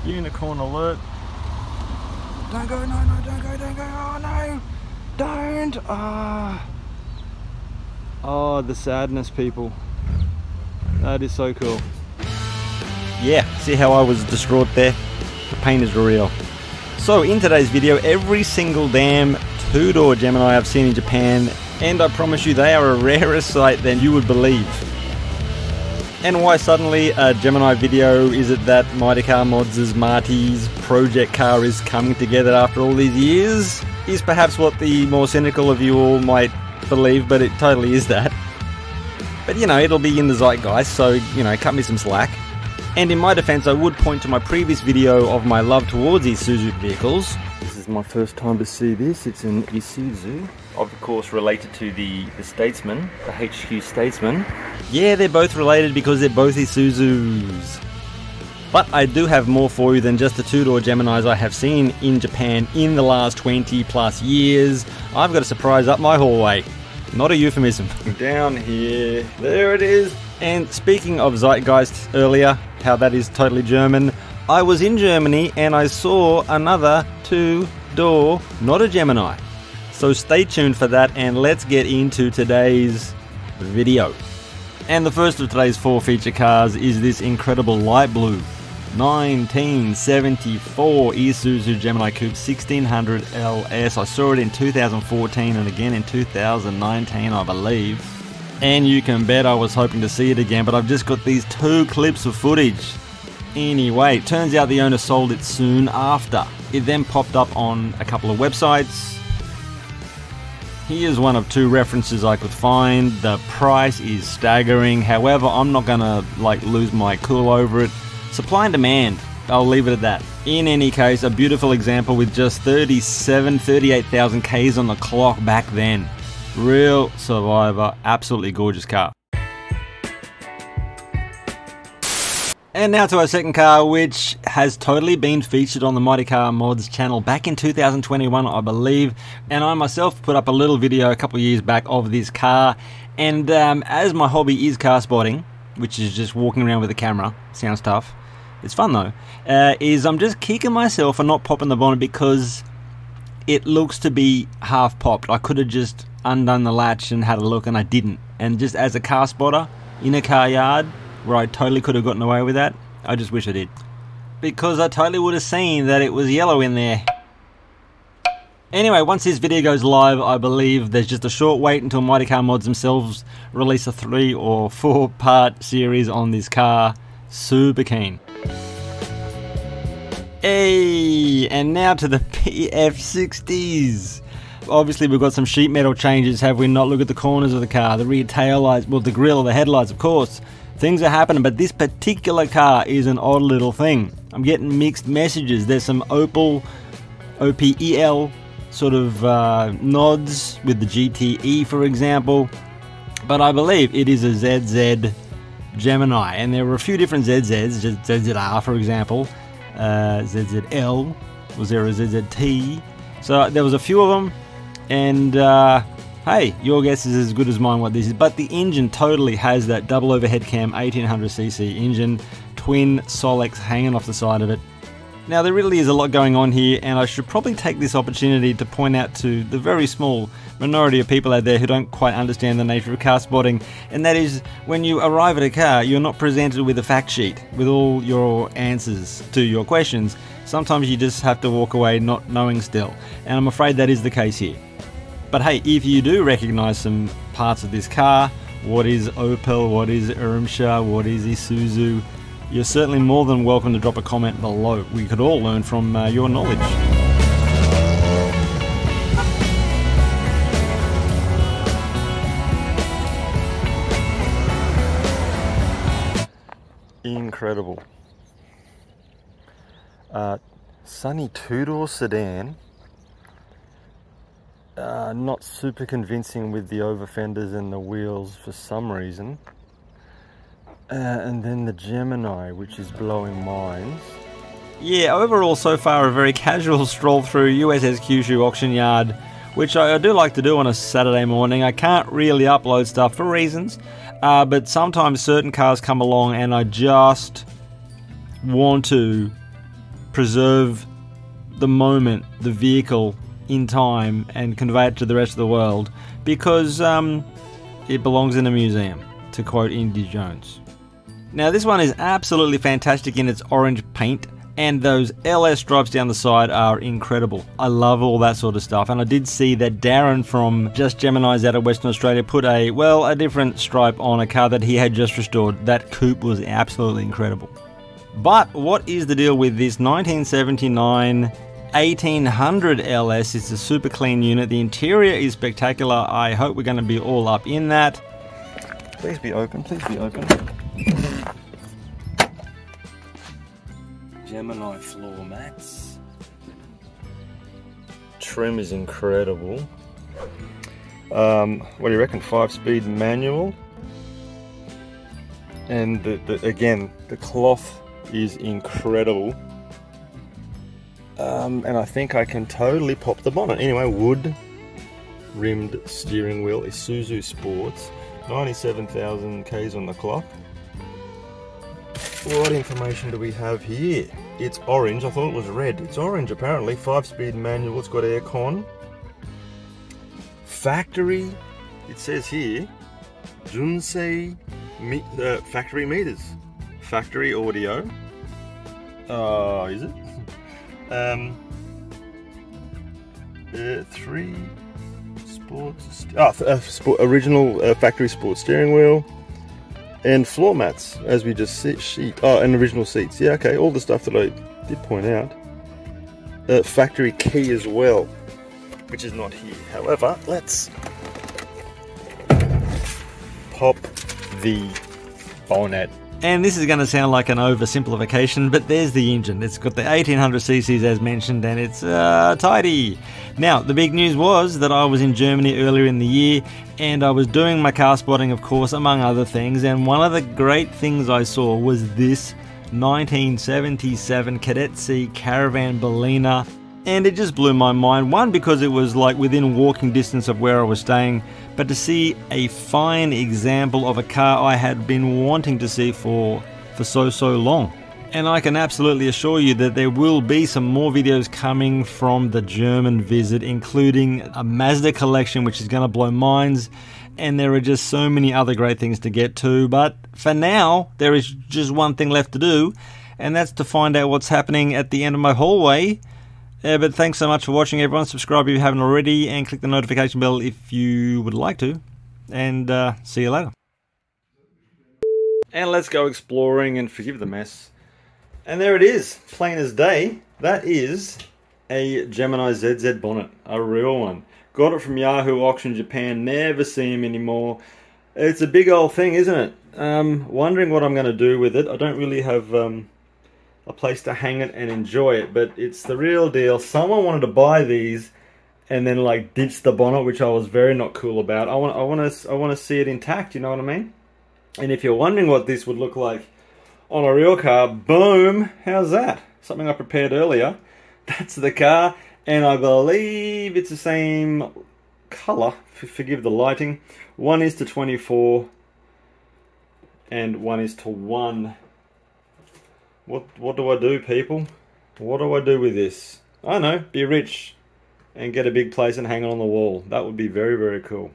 Unicorn alert. Don't go, no, don't go, oh no, don't, oh, the sadness, people. That is so cool. Yeah, see how I was distraught there? The pain is real. So in today's video, every single damn two-door Gemini I've seen in Japan, and I promise you they are a rarer sight than you would believe. And why suddenly a Gemini video? Is it that WasabiCars Mods' Marty's project car is coming together after all these years? Is perhaps what the more cynical of you all might believe, but it totally is that. But you know, it'll be in the zeitgeist, so you know, cut me some slack. And in my defense, I would point to my previous video of my love towards Isuzu vehicles. This is my first time to see this. It's an Isuzu, of course related to the Statesman, the HQ Statesman. Yeah, they're both related because they're both Isuzus. But I do have more for you than just the two-door Geminis I have seen in Japan in the last 20 plus years. I've got a surprise up my hallway. Not a euphemism. Down here, there it is. And speaking of zeitgeist earlier, how that is totally German, I was in Germany and I saw another two-door, not a Gemini. So stay tuned for that and let's get into today's video. And the first of today's four feature cars is this incredible light blue 1974 Isuzu Gemini Coupe 1600 LS. I saw it in 2014 and again in 2019, I believe. And you can bet I was hoping to see it again, but I've just got these two clips of footage. Anyway, it turns out the owner sold it soon after. It then popped up on a couple of websites. Here's one of two references I could find. The price is staggering. However, I'm not gonna lose my cool over it. Supply and demand, I'll leave it at that. In any case, a beautiful example with just 38,000 Ks on the clock back then. Real survivor, absolutely gorgeous car. And now to our second car, which has totally been featured on the WasabiCars Mods channel back in 2021, I believe. And I myself put up a little video a couple of years back of this car. And as my hobby is car spotting, which is just walking around with a camera, sounds tough, it's fun though, is I'm just kicking myself for not popping the bonnet because it looks to be half popped. I could have just undone the latch and had a look and I didn't. And just as a car spotter in a car yard where I totally could have gotten away with that, I just wish I did. Because I totally would have seen that it was yellow in there. Anyway, once this video goes live, I believe there's just a short wait until WasabiCars Mods themselves release a 3 or 4 part series on this car. Super keen. Hey, and now to the PF60s. Obviously we've got some sheet metal changes, have we not? Look at the corners of the car, the rear tail lights, well the grille, the headlights, of course. Things are happening, but this particular car is an odd little thing. I'm getting mixed messages. There's some Opel, OPEL sort of nods with the GTE, for example. But I believe it is a ZZ Gemini, and there were a few different ZZs, ZZR for example, ZZL, was there a ZZT? So there was a few of them, and hey, your guess is as good as mine what this is. But the engine totally has that double overhead cam 1800cc engine, twin Solex hanging off the side of it. Now there really is a lot going on here, and I should probably take this opportunity to point out to the very small minority of people out there who don't quite understand the nature of car spotting, and that is when you arrive at a car, you're not presented with a fact sheet with all your answers to your questions. Sometimes you just have to walk away not knowing still, and I'm afraid that is the case here. But hey, if you do recognize some parts of this car, what is Opel, what is Irmscher, what is Isuzu, you're certainly more than welcome to drop a comment below. We could all learn from your knowledge. Incredible. Sunny two-door sedan. Not super convincing with the over fenders and the wheels for some reason. And then the Gemini, which is blowing minds. Yeah, overall so far a very casual stroll through USS Kyushu auction yard, which I do like to do on a Saturday morning. I can't really upload stuff for reasons, but sometimes certain cars come along and I just want to preserve the moment, the vehicle, in time and convey it to the rest of the world, because it belongs in a museum, to quote Indy Jones. Now this one is absolutely fantastic in its orange paint, and those LS stripes down the side are incredible. I love all that sort of stuff, and I did see that Darren from Just Gemini's out of Western Australia put a different stripe on a car that he had just restored. That coupe was absolutely incredible. But what is the deal with this 1979 1800 LS? It's a super clean unit. The interior is spectacular. I hope we're going to be all up in that. Please be open, please be open. Gemini floor mats. Trim is incredible. What do you reckon? 5-speed manual. And again, the cloth is incredible. And I think I can totally pop the bonnet. Anyway, wood rimmed steering wheel, Isuzu Sports, 97,000 Ks on the clock. What information do we have here? It's orange. I thought it was red. It's orange apparently. 5-speed manual. It's got aircon. Factory. It says here, Junsei factory meters. Factory audio. Is it? 3 sports. Original factory sports steering wheel. And floor mats, as we just see, and original seats. Yeah, okay, all the stuff that I did point out. Factory key as well, which is not here. However, let's pop the bonnet. And this is going to sound like an oversimplification, but there's the engine. It's got the 1800 cc's as mentioned, and it's tidy. Now, the big news was that I was in Germany earlier in the year, and I was doing my car spotting, of course, among other things, and one of the great things I saw was this 1977 Kadett C Caravan Berliner, and it just blew my mind. One, because it was like within walking distance of where I was staying, but to see a fine example of a car I had been wanting to see for so long. And I can absolutely assure you that there will be some more videos coming from the German visit, including a Mazda collection which is going to blow minds, and there are just so many other great things to get to. But for now, there is just one thing left to do, and that's to find out what's happening at the end of my hallway. But thanks so much for watching, everyone. Subscribe if you haven't already, and click the notification bell if you would like to. And see you later. And let's go exploring, and forgive the mess. And there it is, plain as day. That is a Gemini ZZ bonnet, a real one. Got it from Yahoo Auction Japan, never see him anymore. It's a big old thing, isn't it? Wondering what I'm going to do with it. I don't really have a place to hang it and enjoy it, but it's the real deal. Someone wanted to buy these and then like ditch the bonnet, which I was very not cool about. I want to see it intact, you know what I mean? And if you're wondering what this would look like on a real car, boom, how's that? Something I prepared earlier. That's the car, and I believe it's the same color, forgive the lighting. 1:24 and 1:1. What do I do, people? What do I do with this? I don't know, be rich and get a big place and hang it on the wall. That would be very, very cool.